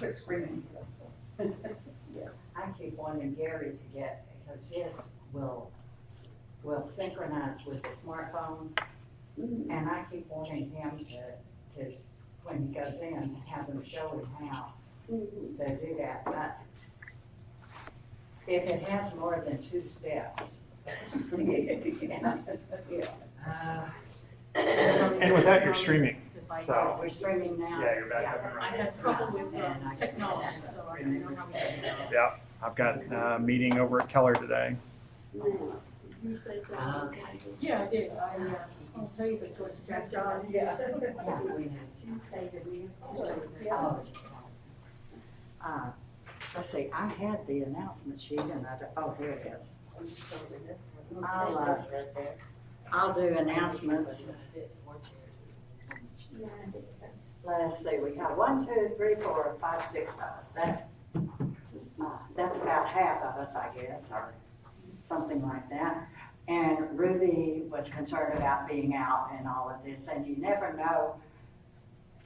quit screaming. I keep wanting Gary to get, because his will synchronize with the smartphone. And I keep wanting him to, when he goes in, have them show him how to do that. But if it has more than 2 steps. And without your streaming, so. We're streaming now. Yeah, you're back up and I running. had trouble with technology, so I don't know how we did it. Yeah, I've got a meeting over at Keller today. Okay. Yeah, I did. I was gonna say that George Jackson. Yeah. Let's see, I had the announcement sheet and here it is. I'll do announcements. Let's see, we have 1, 2, 3, 4, 5, 6 of us. That's about half of us, I guess, or something like that. And Ruby was concerned about being out and all of this, and you never know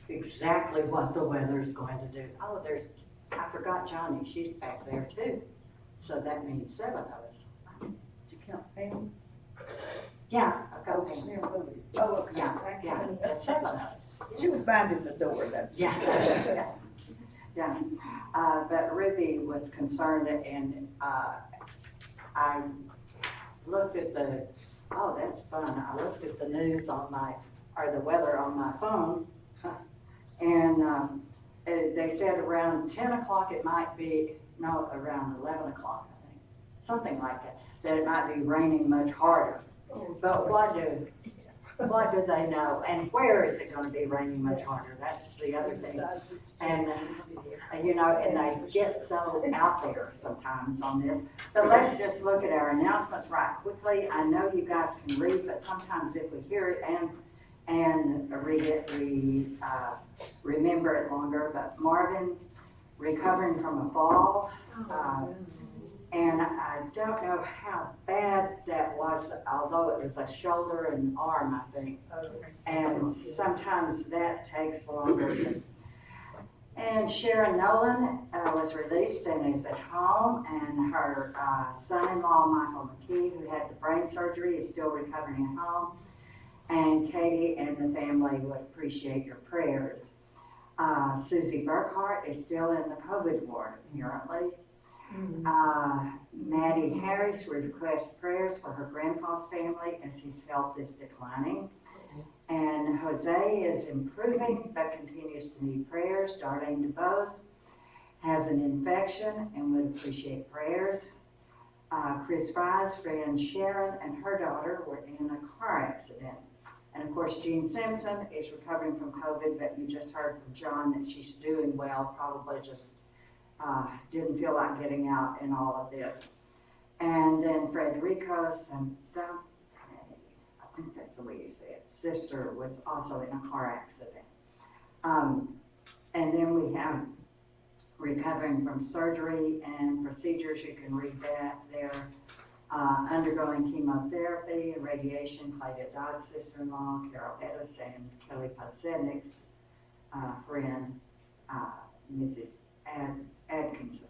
exactly what the weather's going to do. Oh, I forgot Johnny, she's back there too. So that means 7 of us. Did you count Pam? Yeah, I'll go Pam. Oh, okay. Yeah, that's 7 of us. She was minding the door, that's. Yeah. But Ruby was concerned, and I looked at that's fun. I looked at the news or the weather on my phone, and they said around 10 o'clock it might be, no, around 11 o'clock, I think, something like that it might be raining much harder. But what do they know? And where is it going to be raining much harder? That's the other thing. And, and they get so out there sometimes on this. But let's just look at our announcements right quickly. I know you guys can read, but sometimes if we hear it and read it, we remember it longer. But Marvin recovering from a fall. And I don't know how bad that was, although it was a shoulder and arm, I think. And sometimes that takes longer. And Sharon Nolan was released and is at home, and her son-in-law, Michael McKee, who had the brain surgery, is still recovering at home. And Katie and the family would appreciate your prayers. Susie Burkhart is still in the COVID ward, apparently. Maddie Harris requests prayers for her grandpa's family as his health is declining. And Jose is improving but continues to need prayers. Darlene DeBose has an infection and would appreciate prayers. Chris Fry's friend Sharon and her daughter were in a car accident. And of course, Jean Simpson is recovering from COVID, but you just heard from John that she's doing well, probably just didn't feel like getting out in all of this. And then Frederico Santana, I think that's the way you say it, sister was also in a car accident. And then we have recovering from surgery and procedures. You can read that there. Undergoing chemotherapy and radiation, Clayton Dodd's sister-in-law, Carol Edis, and Kelly Podsednik's friend, Mrs. Atkinson.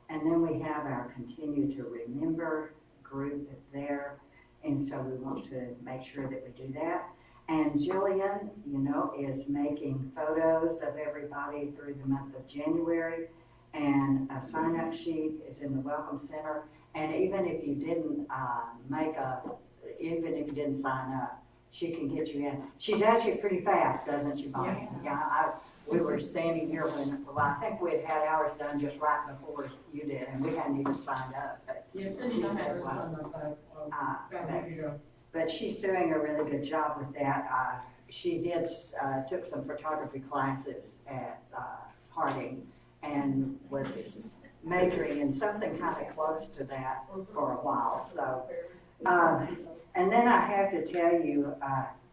And then we have our Continue to Remember group there, and so we want to make sure that we do that. And Jillian, is making photos of everybody through the month of January, and a sign-up sheet is in the Welcome Center. And even if you didn't even if you didn't sign up, she can get you in. She does you pretty fast, doesn't she, Bonnie? Yeah. We were standing here I think we had ours done just right before you did, and we hadn't even signed up. But but she's doing a really good job with that. She took some photography classes at Harding and was majoring in something kind of close to that for a while. So, and then I have to tell you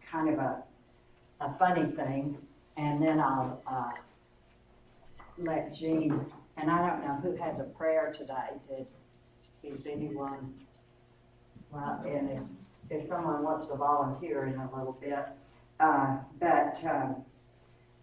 kind of a funny thing, and then I'll let Jean, and I don't know who had the prayer today. Is anyone, well, and if someone wants to volunteer in a little bit, but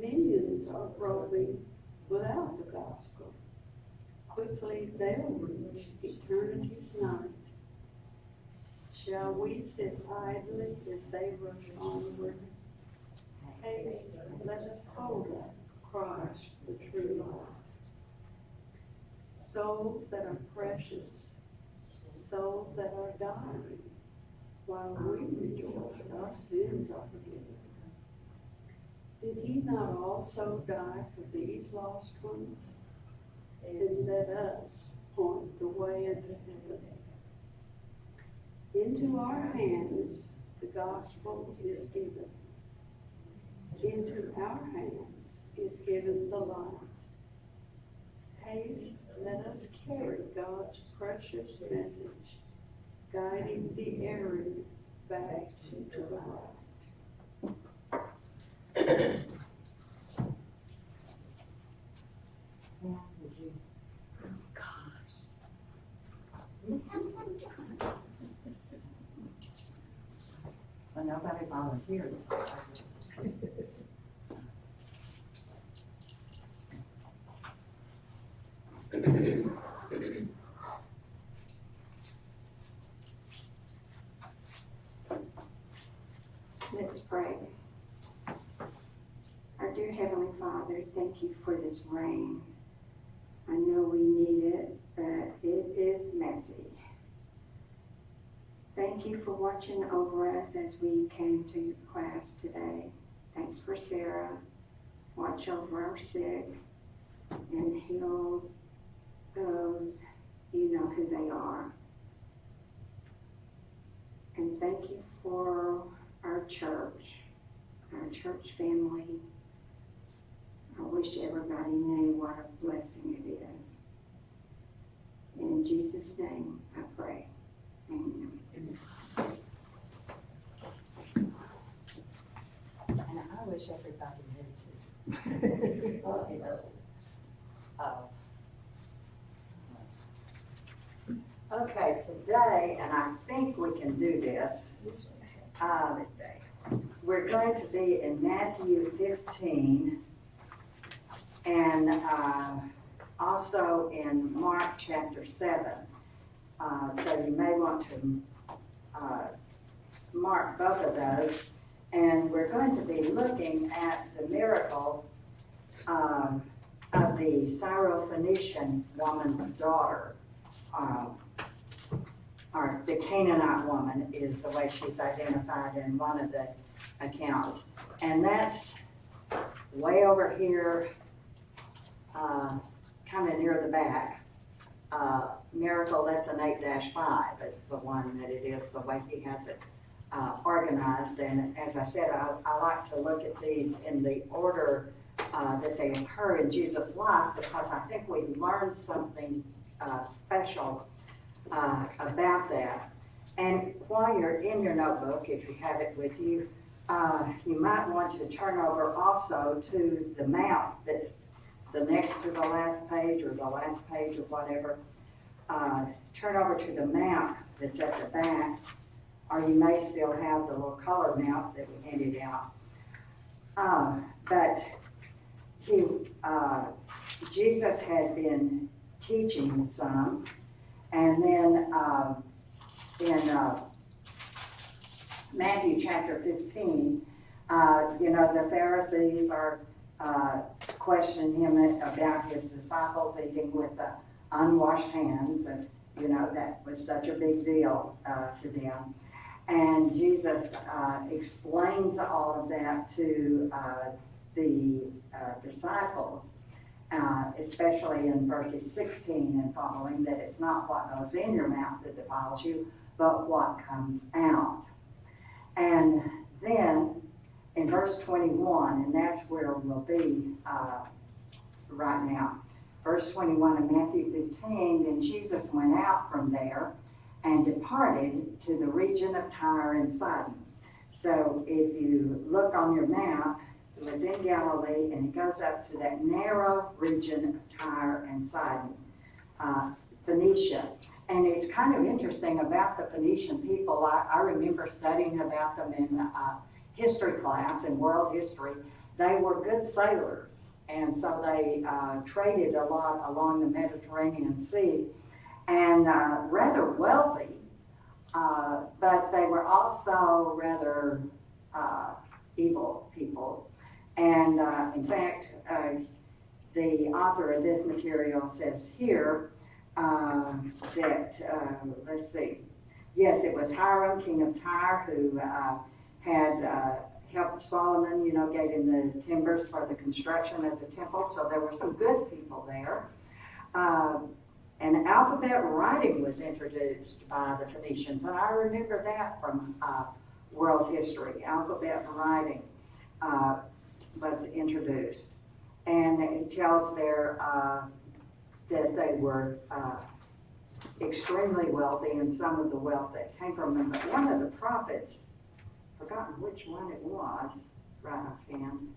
Millions are roaming without the gospel. Quickly they'll reach eternity's night. Shall we sit idly as they rush onward? Haste, let us hold up Christ the true light. Souls that are precious, souls that are dying, while we rejoice our sins are forgiven. Did he not also die for these lost ones? And let us point the way into heaven. Into our hands the gospel is given. Into our hands is given the light. Haste, let us carry God's precious message, guiding the erring back to the light. Well, nobody volunteered. Let's pray. Our dear Heavenly Father, thank you for this rain. I know we need it, but it is messy. Thank you for watching over us as we came to class today. Thanks for Sarah. Watch over our sick and heal those, you know who they are. And thank you for our church family. I wish everybody knew what a blessing it is. In Jesus' name I pray. Amen. And I wish everybody knew too. Okay, today, and I think we can do this, we're going to be in Matthew 15 and also in Mark chapter 7. So you may want to mark both of those. And we're going to be looking at the miracle of the Syrophoenician woman's daughter. Or the Canaanite woman is the way she's identified in one of the accounts. And that's way over here, kind of near the back. Miracle Lesson 8-5 is the one that it is, the way he has it organized. And as I said, I like to look at these in the order that they occur in Jesus' life, because I think we learn something special about that. And while you're in your notebook, if you have it with you, you might want to turn over also to the map that's the next to the last page or the last page or whatever. Turn over to the map that's at the back, or you may still have the little color map that we handed out. But Jesus had been teaching some, and then in Matthew chapter 15, the Pharisees are questioning him about his disciples eating with the unwashed hands, and that was such a big deal to them. And Jesus explains all of that to the disciples, especially in verses 16 and following, that it's not what goes in your mouth that defiles you, but what comes out. And then in verse 21, and that's where we'll be right now. Verse 21 of Matthew 15, then Jesus went out from there and departed to the region of Tyre and Sidon. So if you look on your map, it was in Galilee, and it goes up to that narrow region of Tyre and Sidon, Phoenicia. And it's kind of interesting about the Phoenician people. I remember studying about them in history class, in world history, they were good sailors, and so they traded a lot along the Mediterranean Sea, and rather wealthy, but they were also rather evil people. And in fact, the author of this material says here that, let's see, yes, it was Hiram, king of Tyre, who had helped Solomon, gave him the timbers for the construction of the temple. So there were some good people there. And alphabet writing was introduced by the Phoenicians. And I remember that from world history. Alphabet writing was introduced. And it tells there that they were extremely wealthy, and some of the wealth that came from them. But one of the prophets, forgotten which one it was, right offhand,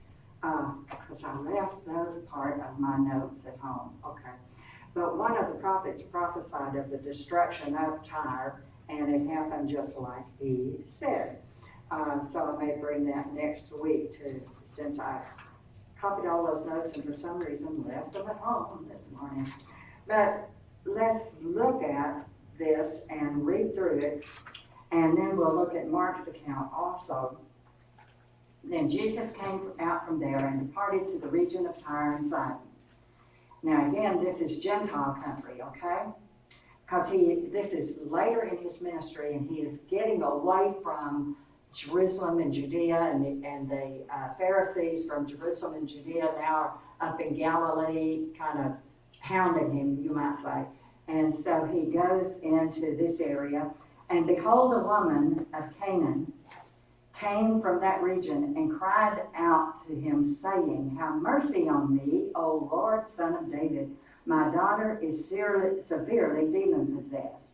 because I left those part of my notes at home. Okay. But one of the prophets prophesied of the destruction of Tyre, and it happened just like he said. So I may bring that next week too, since I copied all those notes and for some reason left them at home this morning. But let's look at this and read through it, and then we'll look at Mark's account also. Then Jesus came out from there and departed to the region of Tyre and Sidon. Now again, this is Gentile country, okay? Because this is later in his ministry, and he is getting away from Jerusalem and Judea, and the Pharisees from Jerusalem and Judea now are up in Galilee, kind of hounding him, you might say. And so he goes into this area, and behold, a woman of Canaan came from that region and cried out to him, saying, "Have mercy on me, O Lord, Son of David. My daughter is severely demon-possessed."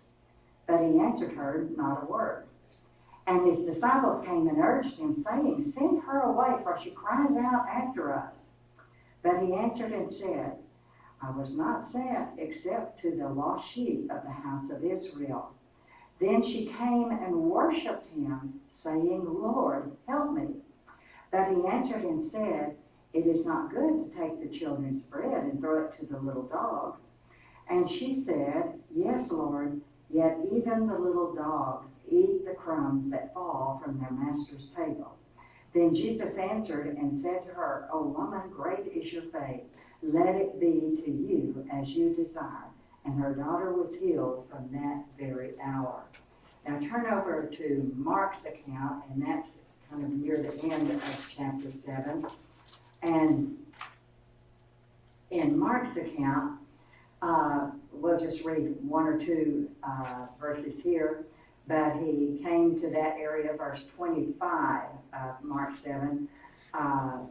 But he answered her not a word. And his disciples came and urged him, saying, "Send her away, for she cries out after us." But he answered and said, "I was not sent except to the lost sheep of the house of Israel." Then she came and worshipped him, saying, "Lord, help me." But he answered and said, "It is not good to take the children's bread and throw it to the little dogs." And she said, "Yes, Lord, yet even the little dogs eat the crumbs that fall from their master's table." Then Jesus answered and said to her, "O woman, great is your faith. Let it be to you as you desire." And her daughter was healed from that very hour. Now turn over to Mark's account, and that's kind of near the end of chapter 7. And in Mark's account, we'll just read one or two verses here. But he came to that area, verse 25 of Mark 7,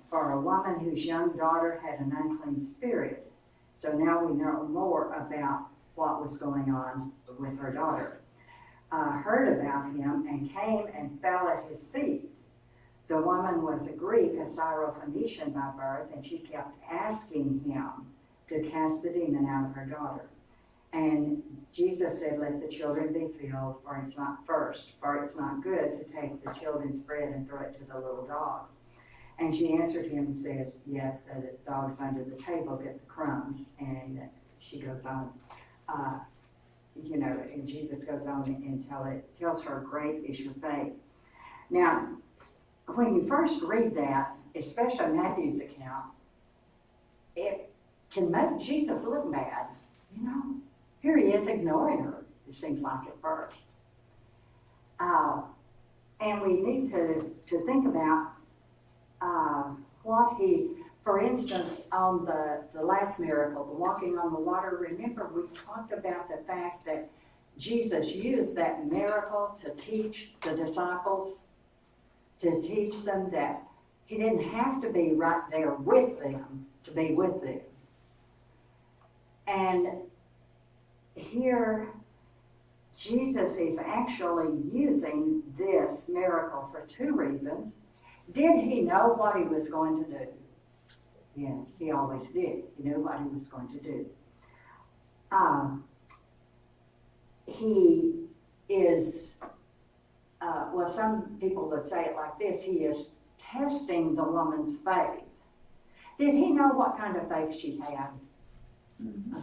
for a woman whose young daughter had an unclean spirit. So now we know more about what was going on with her daughter. Heard about him and came and fell at his feet. The woman was a Greek, a Syrophoenician by birth, and she kept asking him to cast the demon out of her daughter. And Jesus said, "Let the children be filled, for it's not good to take the children's bread and throw it to the little dogs." And she answered him and said, "Yet the dogs under the table get the crumbs." And she goes on, and Jesus goes on and tells her, "Great is your faith." Now, when you first read that, especially Matthew's account, it can make Jesus look bad, Here he is ignoring her, it seems like at first. And we need to think about what for instance, on the last miracle, the walking on the water, remember we talked about the fact that Jesus used that miracle to teach the disciples, to teach them that he didn't have to be right there with them to be with them. And here, Jesus is actually using this miracle for two reasons. Did he know what he was going to do? Yes, he always did. He knew what he was going to do. He is, some people would say it like this, he is testing the woman's faith. Did he know what kind of faith she had? Uh-huh.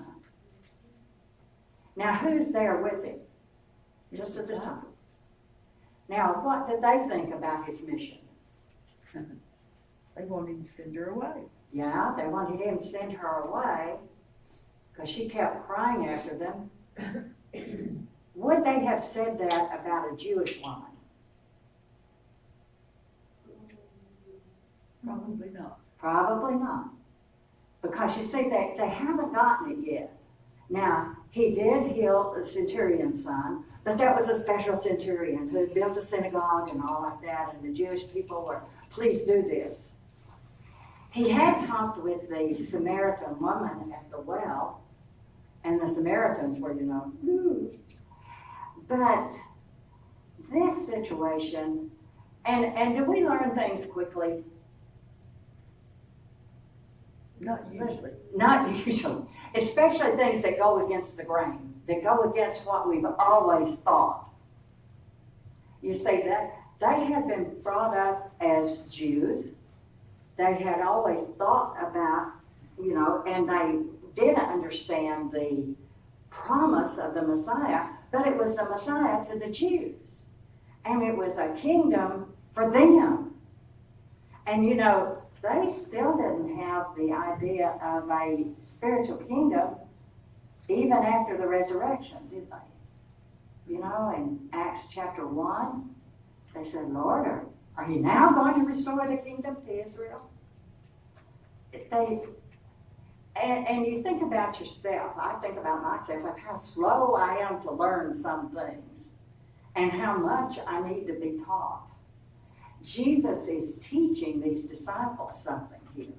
Now, who's there with him? Just the disciples. Now, what did they think about his mission? They wanted to send her away. Yeah, they wanted him to send her away because she kept crying after them. Would they have said that about a Jewish woman? Probably not. Probably not. Because you see, they haven't gotten it yet. Now, he did heal the centurion's son, but that was a special centurion who had built a synagogue and all like that, and the Jewish people were, please do this. He had talked with the Samaritan woman at the well, and the Samaritans were, ooh. But this situation, and do we learn things quickly? Not usually. Not usually, especially things that go against the grain, that go against what we've always thought. You see, that they had been brought up as Jews. They had always thought about, and they did understand the promise of the Messiah, but it was a Messiah to the Jews. And it was a kingdom for them. And they still didn't have the idea of a spiritual kingdom even after the resurrection, did they? In Acts chapter 1, they said, Lord, are you now going to restore the kingdom to Israel? And you think about yourself. I think about myself of how slow I am to learn some things and how much I need to be taught. Jesus is teaching these disciples something here,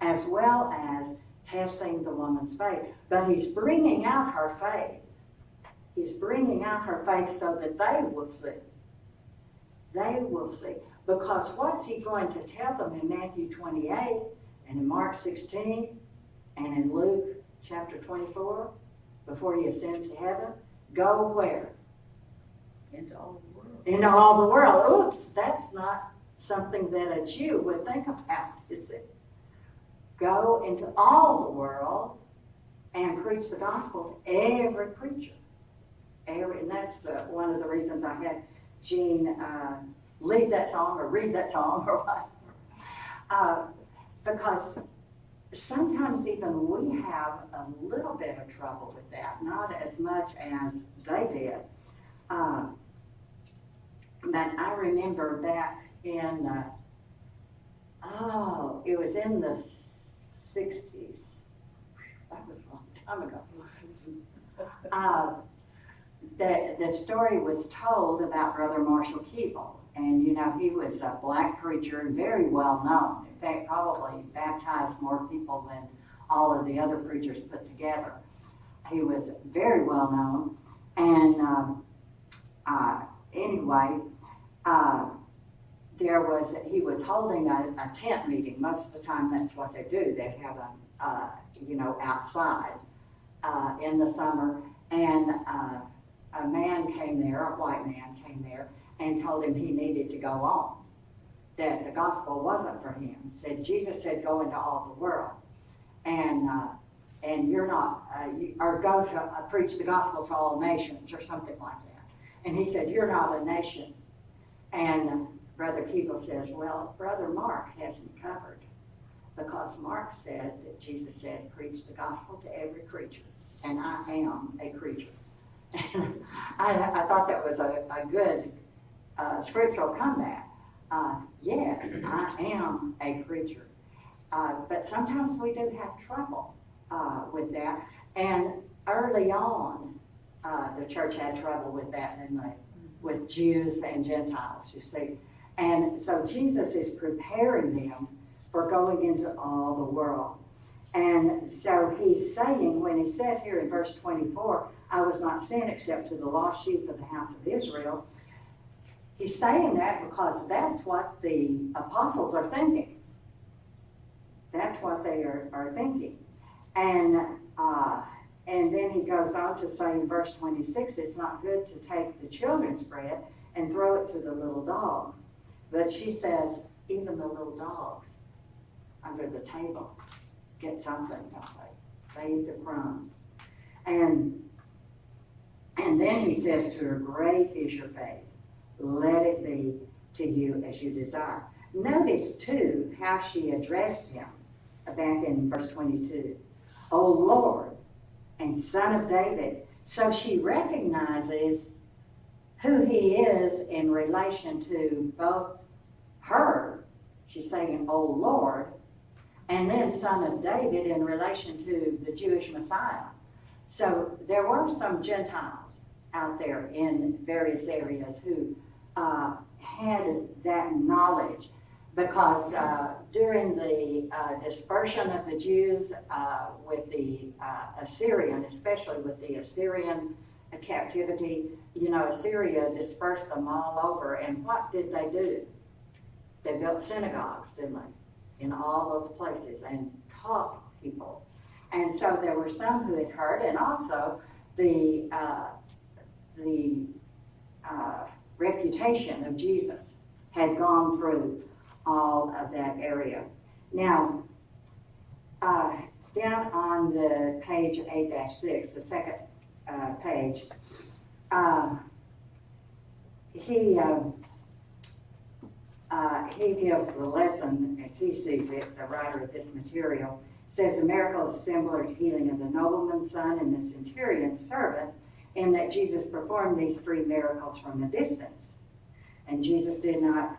as well as testing the woman's faith. But he's bringing out her faith. He's bringing out her faith so that they will see. They will see. Because what's he going to tell them in Matthew 28 and in Mark 16 and in Luke chapter 24 before he ascends to heaven? Go where? Into all the world. Into all the world. Oops, that's not something that a Jew would think about, is it? Go into all the world and preach the gospel to every creature. And that's one of the reasons I had Jean lead that song or read that song or what. Because sometimes even we have a little bit of trouble with that, not as much as they did. But I remember back in, it was in the 60s. That was a long time ago. The story was told about Brother Marshall Keeble. And, he was a black preacher and very well known. In fact, probably baptized more people than all of the other preachers put together. He was very well known. And anyway, he was holding a tent meeting. Most of the time that's what they do. They have outside in the summer. And a man came there, a white man came there, and told him he needed to go on, that the gospel wasn't for him. Jesus said, go into all the world. And you're not, or go to preach the gospel to all nations or something like that. And he said, you're not a nation. And Brother Keeble says, well, Brother Mark has me covered, because Mark said that Jesus said, preach the gospel to every creature, and I am a creature. And I thought that was a good scriptural comeback. Yes, I am a creature. But sometimes we do have trouble with that. And early on, the church had trouble with that with Jews and Gentiles, you see. And so Jesus is preparing them for going into all the world. And so he's saying, when he says here in verse 24, I was not sent except to the lost sheep of the house of Israel, he's saying that because that's what the apostles are thinking. That's what they are thinking. And then he goes on to say in verse 26, it's not good to take the children's bread and throw it to the little dogs. But she says, even the little dogs under the table get something, don't they? They eat the crumbs. And then he says to her, great is your faith. Let it be to you as you desire. Notice, too, how she addressed him back in verse 22. O Lord and Son of David. So she recognizes who he is in relation to both her, she's saying, O Lord, and then Son of David in relation to the Jewish Messiah. So there were some Gentiles out there in various areas who had that knowledge, because during the dispersion of the Jews with the Assyrian, especially with the Assyrian captivity, you know, Assyria dispersed them all over, and what did they do? They built synagogues, didn't they, in all those places, and taught people. And so there were some who had heard, and also the reputation of Jesus had gone through all of that area. Now, down on the page 8-6, the second page, he gives the lesson as he sees it. The writer of this material says the miracle is similar to healing of the nobleman's son and the centurion's servant, in that Jesus performed these three miracles from a distance. And Jesus did not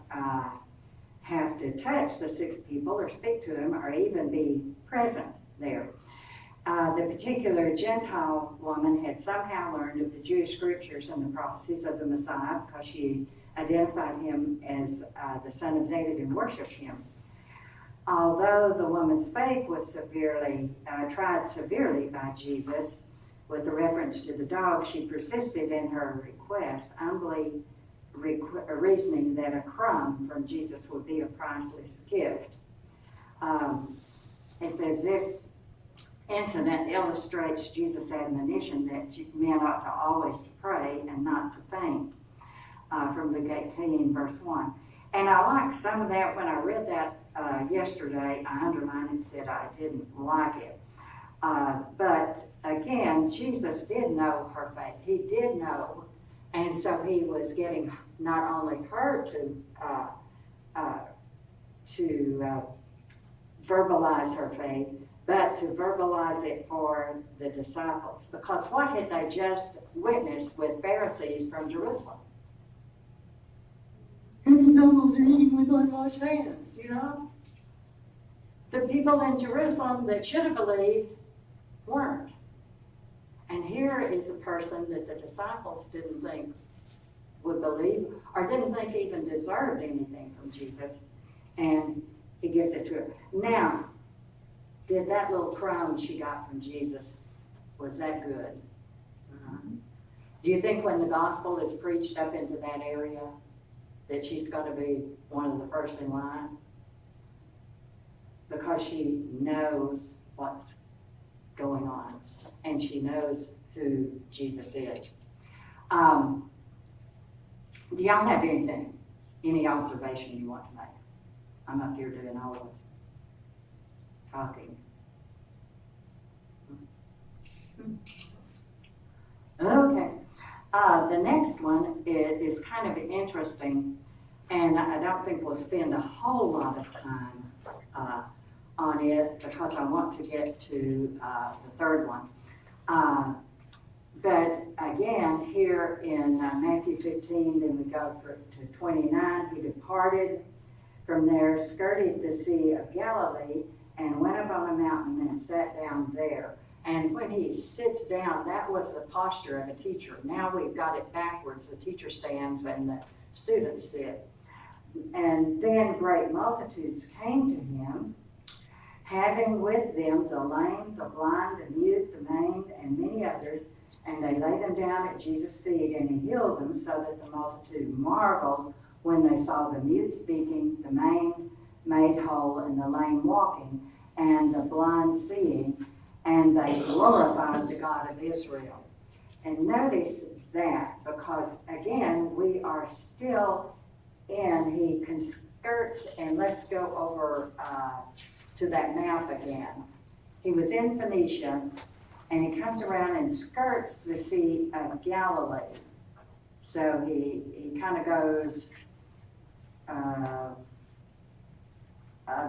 have to touch the sick people or speak to them or even be present there. The particular Gentile woman had somehow learned of the Jewish scriptures and the prophecies of the Messiah, because she identified him as the Son of David and worshipped him. Although the woman's faith was tried severely by Jesus with the reference to the dog, she persisted in her request, humbly reasoning that a crumb from Jesus would be a priceless gift. It says this incident illustrates Jesus' admonition that men ought to always pray and not to faint, from Luke 18, verse 1. And I like some of that. When I read that yesterday, I underlined and said I didn't like it. But again, Jesus did know her faith. He did know. And so he was getting not only her to verbalize her faith, but to verbalize it for the disciples. Because what had they just witnessed with Pharisees from Jerusalem? And the devils are eating with unwashed hands, you know? The people in Jerusalem that should have believed weren't. And here is a person that the disciples didn't think would believe, or didn't think even deserved anything from Jesus. And he gives it to her. Now, did that little crumb she got from Jesus, was that good? Do you think when the gospel is preached up into that area that she's going to be one of the first in line? Because she knows what's going on, and she knows who Jesus is. Do y'all have anything, any observation you want to make? I'm up here doing all the talking. Okay. The next one is kind of interesting, and I don't think we'll spend a whole lot of time on it, because I want to get to the third one. But again, here in Matthew 15, then we go to 29, he departed from there, skirted the Sea of Galilee, and went up on a mountain and sat down there. And when he sits down, that was the posture of a teacher. Now we've got it backwards. The teacher stands and the students sit. And then great multitudes came to him, having with them the lame, the blind, the mute, the maimed, and many others, and they laid them down at Jesus' feet, and he healed them, so that the multitude marveled when they saw the mute speaking, the maimed made whole, and the lame walking, and the blind seeing, and they glorified the God of Israel. And notice that, because again, we are still in, he skirts, and let's go over to that map again. He was in Phoenicia, and he comes around and skirts the Sea of Galilee. So he kind of goes a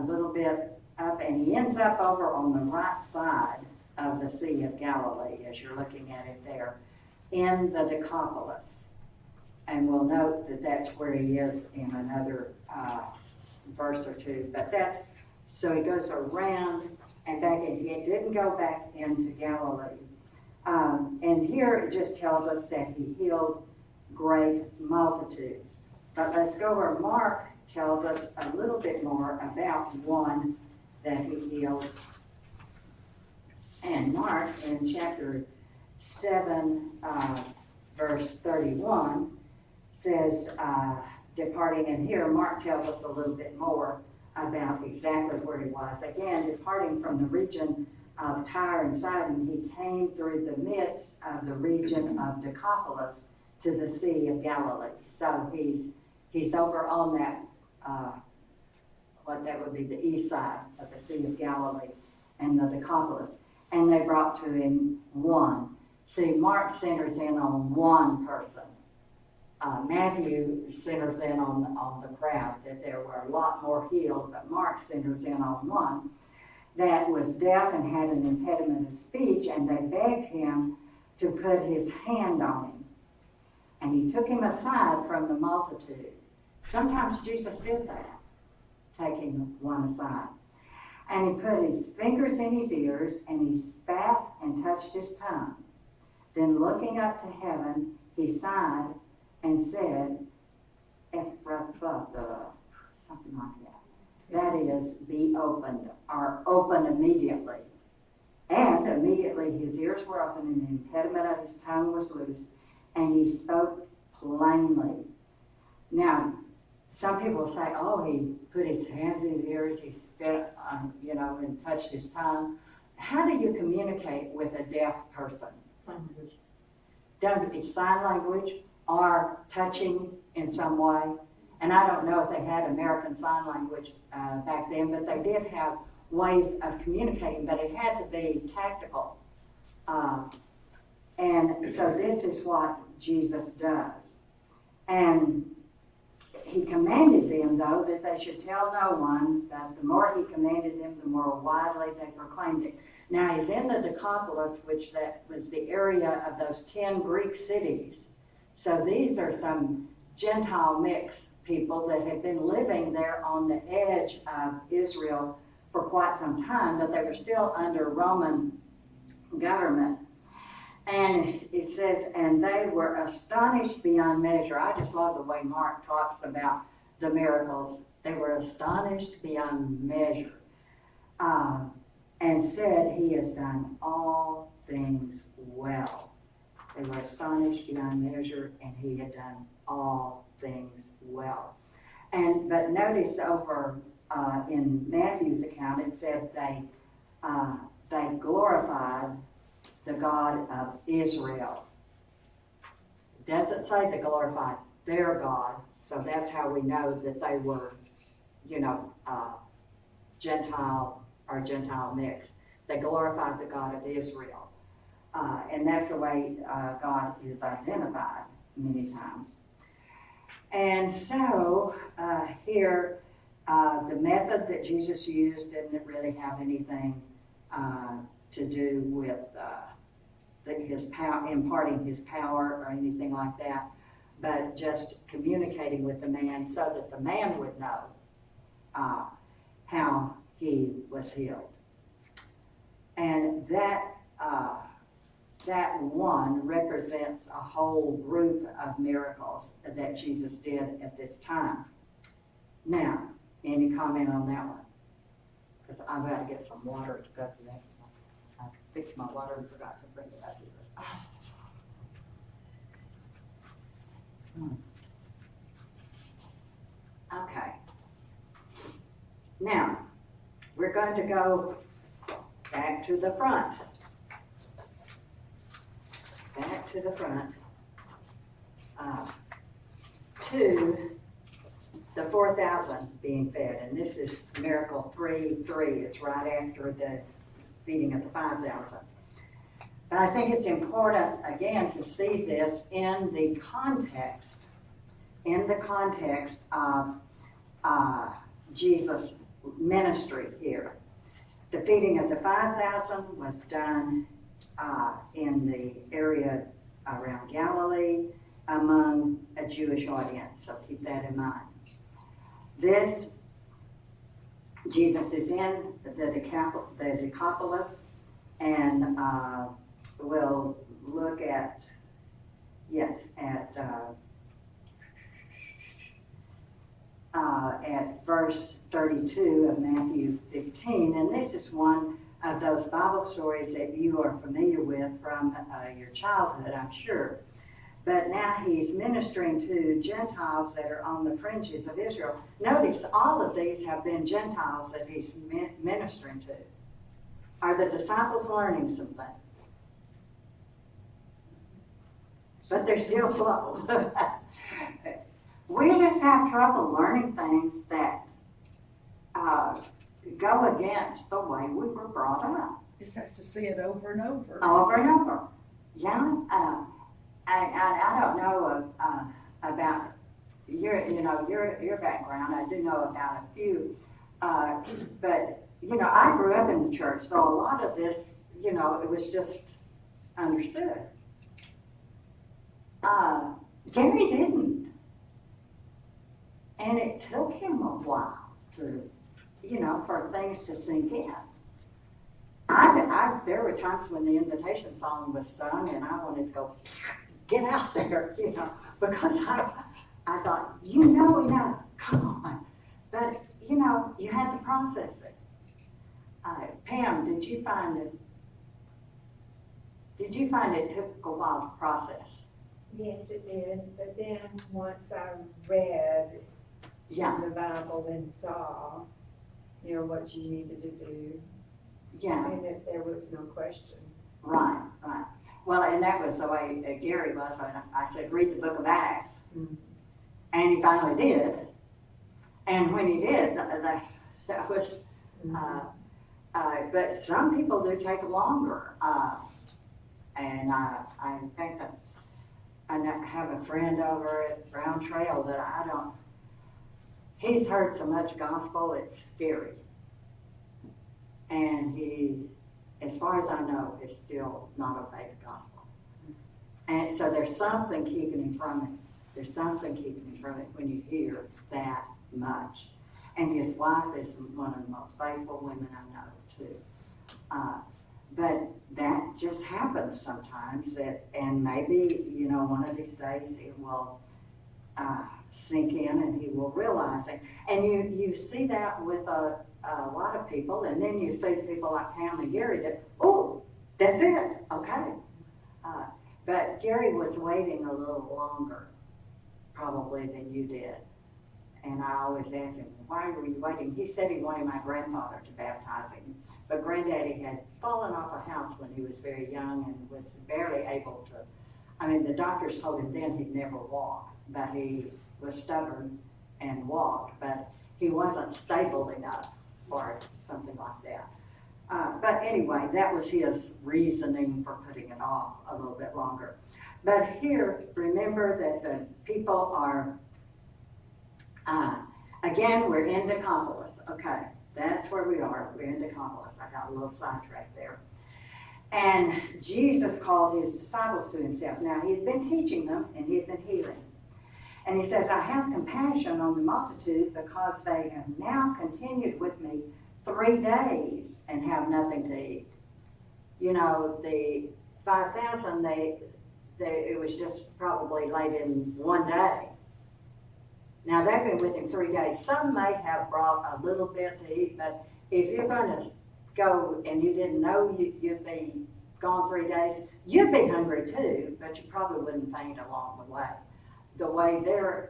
little bit up, and he ends up over on the right side of the Sea of Galilee, as you're looking at it there, in the Decapolis. And we'll note that that's where he is in another verse or two. But so he goes around and back in. He didn't go back into Galilee. And here it just tells us that he healed great multitudes. But let's go where Mark tells us a little bit more about one that he healed. And Mark, in chapter 7, verse 31, says, departing, and here Mark tells us a little bit more about exactly where he was. Again, departing from the region of Tyre and Sidon, he came through the midst of the region of Decapolis to the Sea of Galilee. So he's over on that, what that would be the east side of the Sea of Galilee and the Decapolis. And they brought to him one. See, Mark centers in on one person. Matthew centers in on the crowd, that there were a lot more healed, but Mark centers in on one that was deaf and had an impediment of speech, and they begged him to put his hand on him. And he took him aside from the multitude. Sometimes Jesus did that, taking one aside. And he put his fingers in his ears, and he spat and touched his tongue. Then looking up to heaven, he sighed and said, Ephphatha, something like that. That is, be opened, or open immediately. And immediately his ears were open, and the impediment of his tongue was loosed, and he spoke plainly. Now, some people say, oh, he put his hands in his ears, he spit, and touched his tongue. How do you communicate with a deaf person? Sign language. Don't it be sign language or touching in some way? And I don't know if they had American Sign Language back then, but they did have ways of communicating, but it had to be tactical. And so this is what Jesus does. And he commanded them, though, that they should tell no one, but the more he commanded them, the more widely they proclaimed it. Now, he's in the Decapolis, which that was the area of those 10 Greek cities. So these are some Gentile mix people that had been living there on the edge of Israel for quite some time, but they were still under Roman government. And it says, and they were astonished beyond measure. I just love the way Mark talks about the miracles. They were astonished beyond measure. And said, he has done all things well. They were astonished beyond measure, and he had done all things well. But notice over in Matthew's account, it said they glorified the God of Israel. It doesn't say they glorified their God, so that's how we know that they were, Gentile or Gentile mix. They glorified the God of Israel. And that's the way God is identified many times. And so here, the method that Jesus used didn't really have anything to do with his power, imparting his power or anything like that, but just communicating with the man so that the man would know how he was healed. And that one represents a whole group of miracles that Jesus did at this time. Now, any comment on that one? Because I've got to get some water to go to the next one. I fixed my water and forgot to bring it up here. Okay. Now, we're going to go back to the front. Back to the front. To the 4,000 being fed, and this is miracle 3:3. It's right after the feeding of the 5,000. But I think it's important, again, to see this in the context of Jesus' ministry here. The feeding of the 5,000 was done in the area around Galilee among a Jewish audience, so keep that in mind. Jesus is in the Decapolis, and we'll look at verse 32 of Matthew 15, and this is one of those Bible stories that you are familiar with from your childhood, I'm sure. But now he's ministering to Gentiles that are on the fringes of Israel. Notice all of these have been Gentiles that he's ministering to. Are the disciples learning some things? But they're still slow. We just have trouble learning things that go against the way we were brought up. Just have to see it over and over. Over and over. Yeah. I don't know about your background. I do know about a few, but I grew up in the church, so a lot of this, it was just understood. Gary didn't, and it took him a while to, for things to sink in. There were times when the invitation song was sung, and I wanted to go, get out there, because I thought, enough, come on. But, you had to process it. Pam, did you find it took a while to process? Yes, it did, but then once I read the Bible and saw, what you needed to do, and that there was no question. Right. Well, and that was the way Gary was. I said, read the book of Acts. Mm-hmm. And he finally did. And when he did, that was, but some people do take longer. And in fact, I have a friend over at Brown Trail that he's heard so much gospel, it's scary. And he, as far as I know, is still not obeyed the gospel. And so there's something keeping him from it. There's something keeping him from it when you hear that much. And his wife is one of the most faithful women I know, too. But that just happens sometimes, and maybe, one of these days it will sink in and he will realize it. And you see that with a lot of people, and then you see people like Pam and Gary that, oh, that's it, okay. But Gary was waiting a little longer, probably, than you did. And I always asked him, why were you waiting? He said he wanted my grandfather to baptize him. But Granddaddy had fallen off a house when he was very young and was barely able to, the doctors told him then he'd never walk, but he was stubborn and walked, but he wasn't stable enough for something like that. But anyway, that was his reasoning for putting it off a little bit longer. But here, remember that the people are, again, we're in Decapolis. Okay, that's where we are. We're in Decapolis. I got a little sidetracked there. And Jesus called his disciples to himself. Now, he had been teaching them, and he had been healing. And he says, I have compassion on the multitude because they have now continued with me 3 days and have nothing to eat. The 5,000, it was just probably laid in 1 day. Now, they've been with him 3 days. Some may have brought a little bit to eat, but if you're going to go and you didn't know you'd be gone 3 days, you'd be hungry too, but you probably wouldn't faint along the way. The way their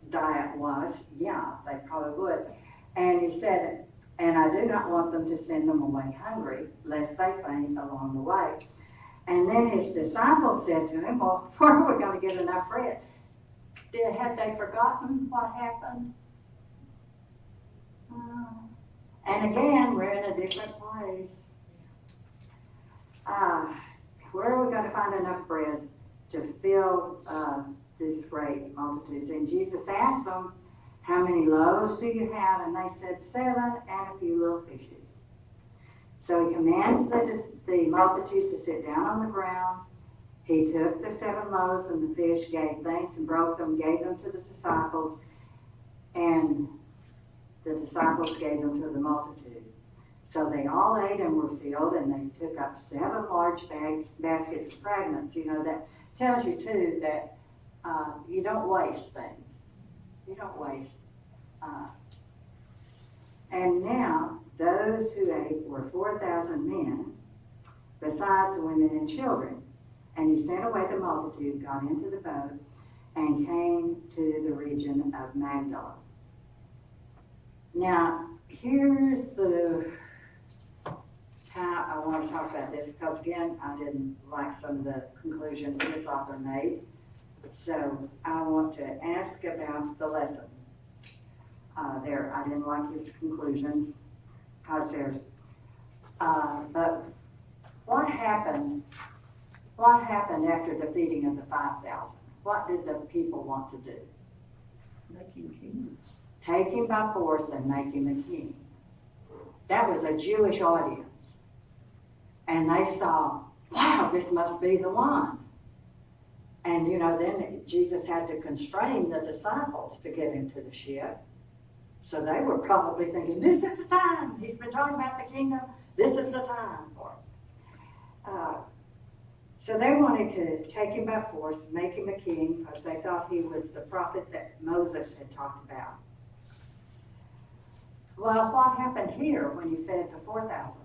diet was, they probably would. And he said, and I do not want them to send them away hungry, lest they faint along the way. And then his disciples said to him, well, where are we going to get enough bread? Had they forgotten what happened? And again, we're in a different place. Where are we going to find enough bread to fill these great multitudes? And Jesus asked them, how many loaves do you have? And they said 7 and a few little fishes. So he commands the multitude to sit down on the ground. He took the 7 loaves and the fish, gave thanks and broke them, gave them to the disciples, and the disciples gave them to the multitude. So they all ate and were filled, and they took up 7 large baskets of fragments. You know, that tells you too that you don't waste things. You don't waste. And now, those who ate were 4,000 men, besides women and children. And he sent away the multitude, got into the boat, and came to the region of Magdala. Now, here's how I want to talk about this, because again, I didn't like some of the conclusions this author made. So I want to ask about the lesson. I didn't like his conclusions, because there's, but what happened after the feeding of the 5,000? What did the people want to do? Make him king. Take him by force and make him a king. That was a Jewish audience. And they saw, wow, this must be the one. And you know, then Jesus had to constrain the disciples to get into the ship. So they were probably thinking, this is the time. He's been talking about the kingdom. This is the time for it. So they wanted to take him by force, make him a king, because they thought he was the prophet that Moses had talked about. Well, what happened here when he fed the 4,000?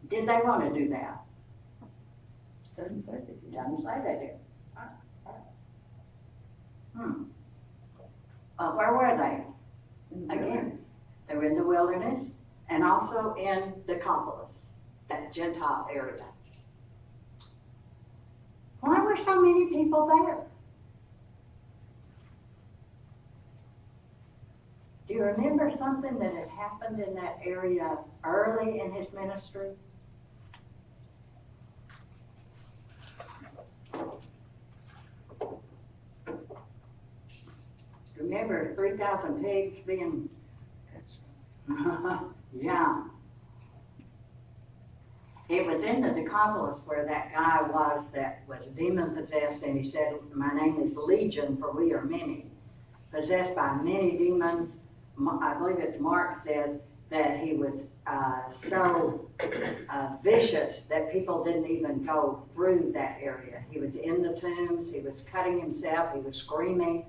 Did they want to do that? Doesn't say that. Doesn't say they did. Where were they? In the Again. wilderness. They were in the wilderness and also in Decapolis, that Gentile area. Why were so many people there? Do you remember something that had happened in that area early in his ministry? Remember 3,000 pigs being... That's Yeah. It was in the Decapolis where that guy was that was demon-possessed, and he said, my name is Legion, for we are many. Possessed by many demons. I believe it's Mark says that he was so vicious that people didn't even go through that area. He was in the tombs, he was cutting himself, he was screaming,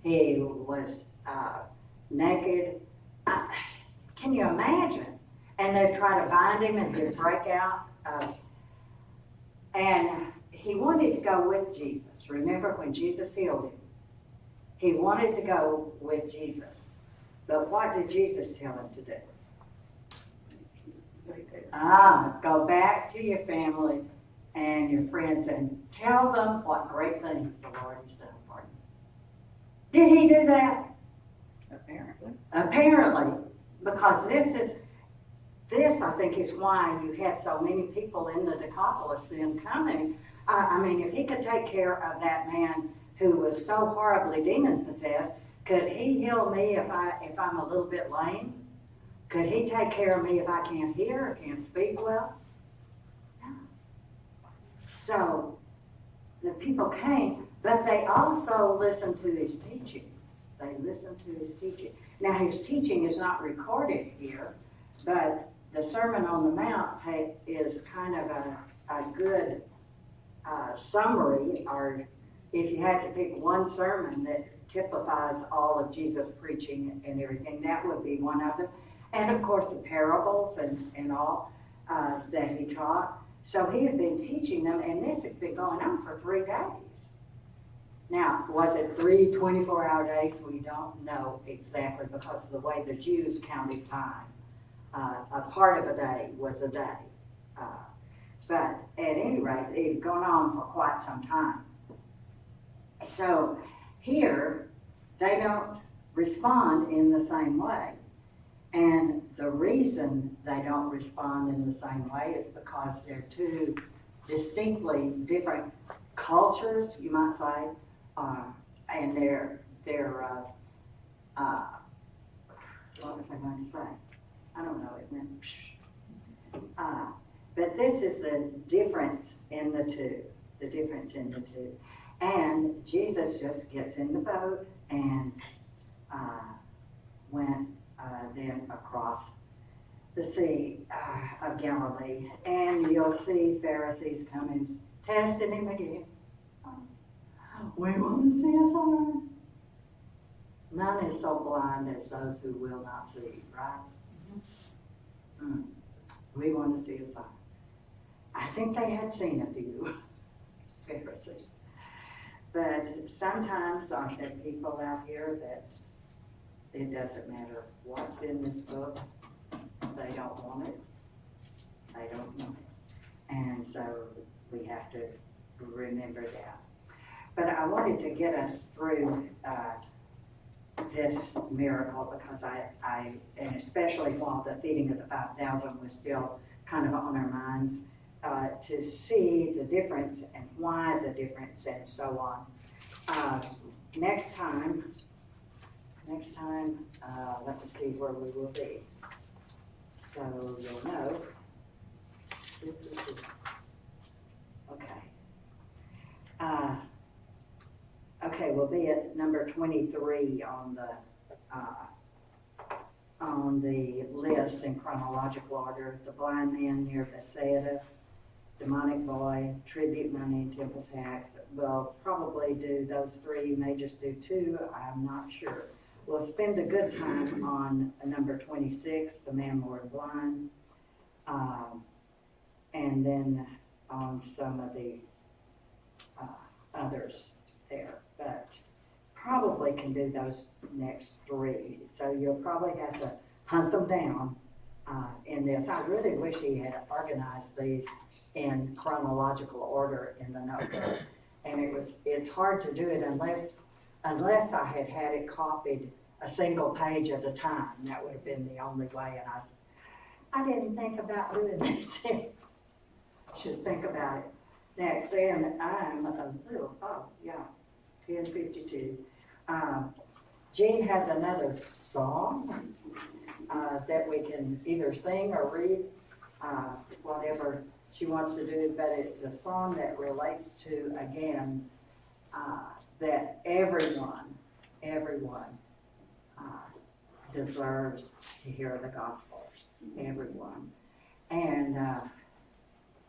he was naked. Can you imagine? And they'd try to bind him and he'd break out. And he wanted to go with Jesus. Remember when Jesus healed him? He wanted to go with Jesus. But what did Jesus tell him to do? Go back to your family and your friends and tell them what great things the Lord has done for you. Did he do that? apparently. Apparently, because this I think is why you had so many people in the Decapolis then coming. I mean, if he could take care of that man who was so horribly demon-possessed, could he heal me if I'm a little bit lame? Could he take care of me if I can't hear or can't speak well? No. So the people came, but they also listened to his teaching. They listened to his teaching. Now his teaching is not recorded here, but the Sermon on the Mount is kind of a good summary, or if you had to pick one sermon that typifies all of Jesus' preaching and everything, that would be one of them. And of course the parables and all that he taught. So he had been teaching them, and this had been going on for 3 days. Now, was it 3 24-hour days? We don't know exactly because of the way the Jews counted time. A part of a day was a day. But at any rate, it had gone on for quite some time. So here, they don't respond in the same way. And the reason they don't respond in the same way is because they're two distinctly different cultures, you might say, and they're what was I going to say? I don't know, it meant but this is the difference in the two. And Jesus just gets in the boat and went then across the Sea of Galilee. And you'll see Pharisees coming, testing him again. We want to see a sign. None is so blind as those who will not see, right? We want to see a sign. I think they had seen a few Pharisees. But sometimes aren't there people out here that it doesn't matter what's in this book, they don't want it. They don't want it. And so we have to remember that. But I wanted to get us through this miracle because and especially while the feeding of the 5,000 was still kind of on our minds, to see the difference and why the difference and so on. Next time, let me see where we will be. So you'll know. Okay. Okay, we'll be at number 23 on the list in chronological order. The blind man near Bethsaida, demonic boy, tribute money, and temple tax. We'll probably do those three. You may just do two. I'm not sure. We'll spend a good time on number 26, the man born blind, and then on some of the others there. But probably can do those next three. So you'll probably have to hunt them down in this. I really wish he had organized these in chronological order in the notebook. And it's hard to do it unless I had it copied a single page at a time. That would have been the only way. And I didn't think about doing that. Should think about it next. And I'm a little, 10:52. Jean has another song that we can either sing or read, whatever she wants to do, but it's a song that relates to, again, that everyone deserves to hear the gospel. Everyone. And,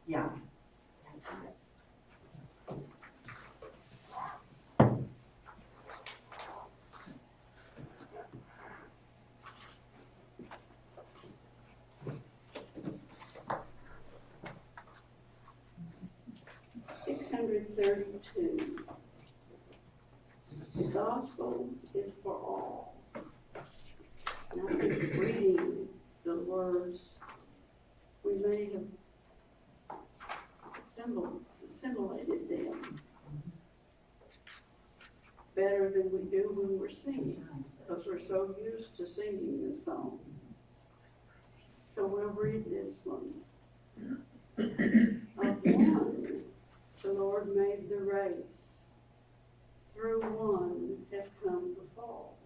yeah, that's it. 632. The gospel is for all. And I think reading the words, we may have assimilated them better than we do when we're singing, because we're so used to singing the song. So we'll read this one. Of one, the Lord made the race. Through one has come the fall.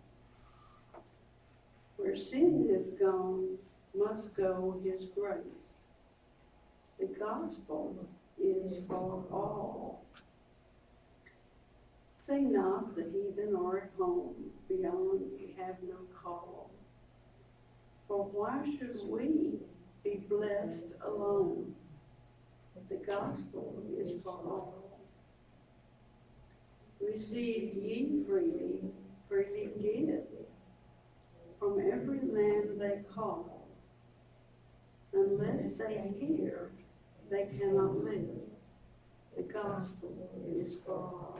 Where sin is gone, must go his grace. The gospel is for all. Say not the heathen are at home, beyond we have no call. For why should we be blessed alone? The gospel is for all. Receive ye freely, freely give. From every land they call. Unless they hear, they cannot live. The gospel is for all.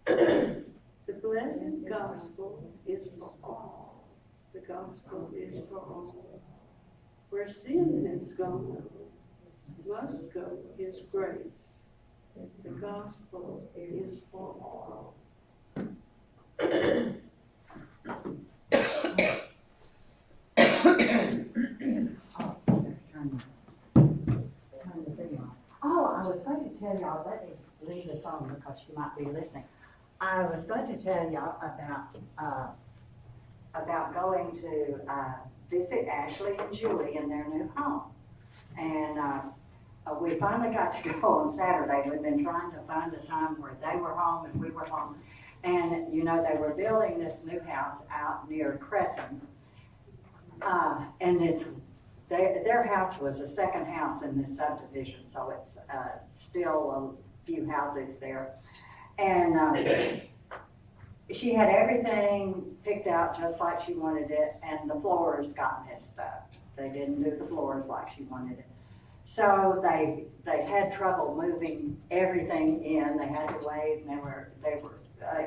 The blessed gospel is for all. The gospel is for all. Where sin has gone, must go His grace. The gospel is for all. Oh, I was going to tell y'all, let me leave this on because you might be listening. I was going to tell y'all about going to visit Ashley and Julie in their new home. And we finally got to go on Saturday. We've been trying to find a time where they were home and we were home. And, you know, they were building this new house out near Crescent. And their house was the second house in this subdivision, so it's still a few houses there. And she had everything picked out just like she wanted it, and the floors got messed up. They didn't do the floors like she wanted it. So they had trouble moving everything in. They had to wait, and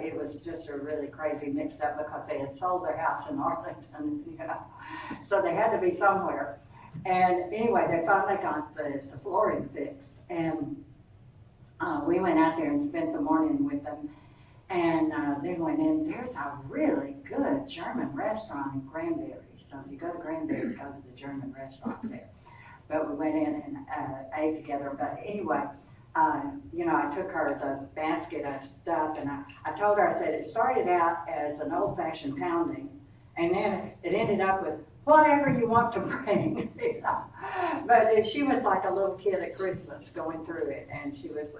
it was just a really crazy mix up because they had sold their house in Arlington, you know. So they had to be somewhere. And anyway, they finally got the flooring fixed, and we went out there and spent the morning with them. And then went in. There's a really good German restaurant in Granbury. So if you go to Granbury, go to the German restaurant there. But we went in and ate together. But anyway, you know, I took her the basket of stuff, and I told her, I said, it started out as an old-fashioned pounding, and then it ended up with whatever you want to bring. You know? But she was like a little kid at Christmas going through it, and she was,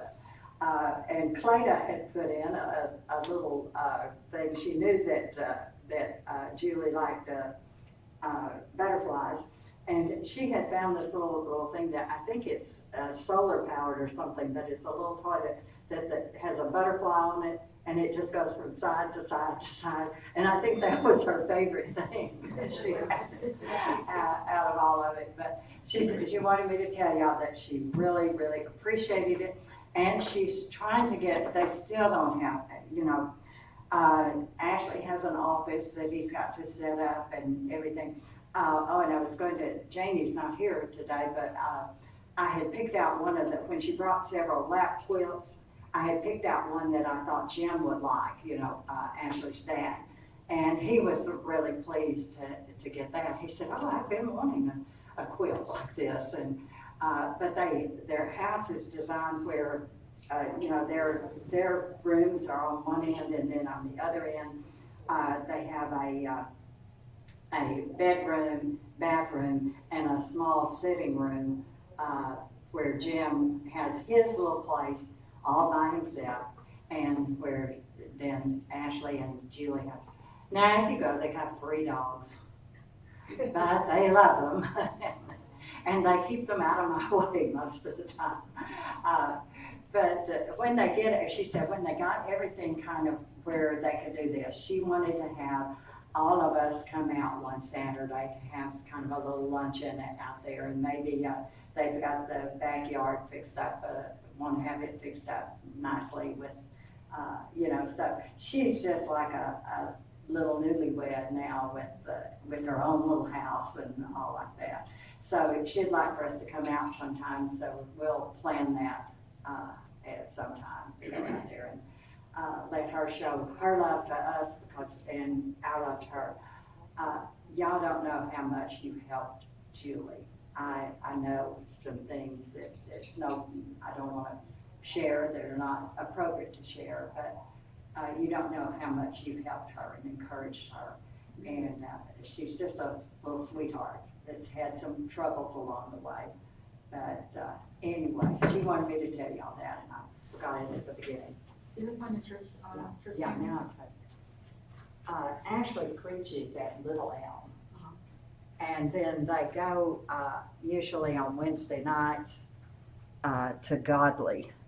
and Cleda had put in a little thing. She knew that Julie liked butterflies. And she had found this little thing that I think it's solar powered or something, but it's a little toy that has a butterfly on it, and it just goes from side to side to side. And I think that was her favorite thing that she had out of all of it. But she said she wanted me to tell y'all that she really, really appreciated it. And she's trying to get, they still don't have, you know, Ashley has an office that he's got to set up and everything. And I was going to, Janie's not here today, but I had picked out one of the, when she brought several lap quilts, I had picked out one that I thought Jim would like, you know, Ashley's dad. And he was really pleased to get that. He said, oh, I've been wanting a quilt like this. And but their house is designed where, you know, their rooms are on one end, and then on the other end, they have a bedroom, bathroom, and a small sitting room where Jim has his little place all by himself, and where then Ashley and Julie have. Now, if you go, they have 3 dogs, but they love them, and they keep them out of my way most of the time. But when they get it, she said, when they got everything kind of where they could do this, she wanted to have all of us come out one Saturday to have kind of a little luncheon out there, and maybe they've got the backyard fixed up, want to have it fixed up nicely with, you know, so she's just like a little newlywed now with her own little house and all like that. So she'd like for us to come out sometime, so we'll plan that at some time to go out there and let her show her love to us and our love to her. Y'all don't know how much you helped Julie. I know some things that I don't want to share that are not appropriate to share, but you don't know how much you've helped her and encouraged her. And she's just a little sweetheart that's had some troubles along the way. But anyway, she wanted me to tell y'all that, and I forgot it at the beginning. Do you find the church, church? Yeah, now Ashley preaches at Little Elm. And then they go usually on Wednesday nights to Godly